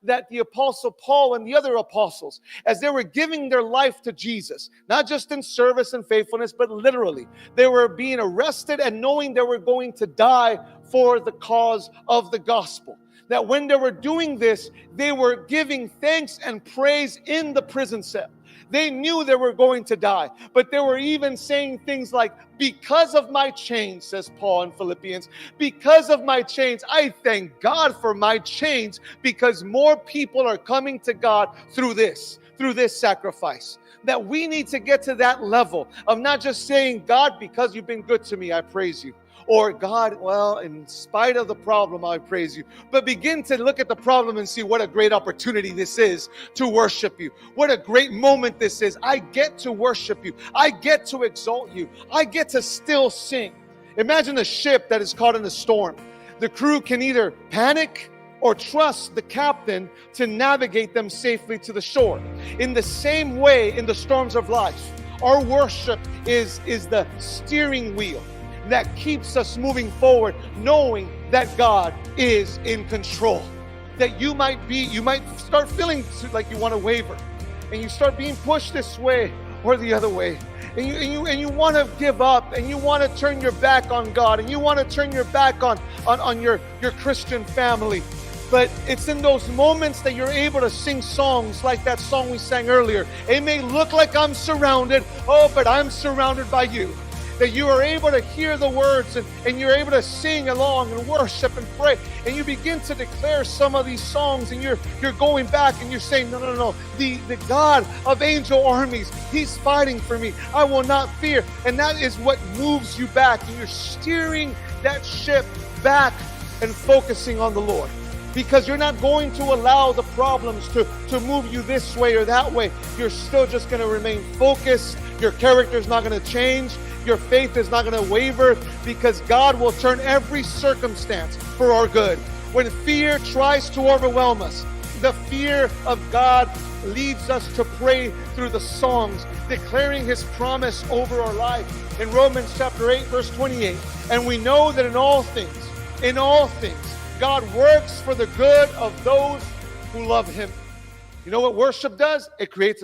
that the Apostle Paul and the other apostles, as they were giving their life to Jesus, not just in service and faithfulness, but literally, they were being arrested and knowing they were going to die for the cause of the gospel. That when they were doing this, they were giving thanks and praise in the prison cell. They knew they were going to die, but they were even saying things like, because of my chains, says Paul in Philippians, because of my chains, I thank God for my chains, because more people are coming to God through this sacrifice. That we need to get to that level of not just saying, God, because you've been good to me, I praise you. Or God, well, in spite of the problem, I praise you. But begin to look at the problem and see what a great opportunity this is to worship you. What a great moment this is. I get to worship you. I get to exalt you. I get to still sing. Imagine a ship that is caught in a storm. The crew can either panic or trust the captain to navigate them safely to the shore. In the same way, in the storms of life, our worship is the steering wheel that keeps us moving forward, knowing that God is in control. That you might start feeling like you want to waver, and you start being pushed this way or the other way, and you want to give up, and you want to turn your back on God, and you want to turn your back on your Christian family. But it's in those moments that you're able to sing songs like that song we sang earlier. It may look like I'm surrounded, but I'm surrounded by you. That you are able to hear the words and you're able to sing along and worship and pray. And you begin to declare some of these songs, and you're going back and you're saying, no. The God of angel armies, He's fighting for me. I will not fear. And that is what moves you back. And you're steering that ship back and focusing on the Lord. Because you're not going to allow the problems to move you this way or that way. You're still just going to remain focused. Your character is not going to change. Your faith is not going to waver, because God will turn every circumstance for our good. When fear tries to overwhelm us, the fear of God leads us to pray through the songs, declaring His promise over our life. In Romans chapter 8, verse 28, and we know that in all things, God works for the good of those who love Him. You know what worship does? It creates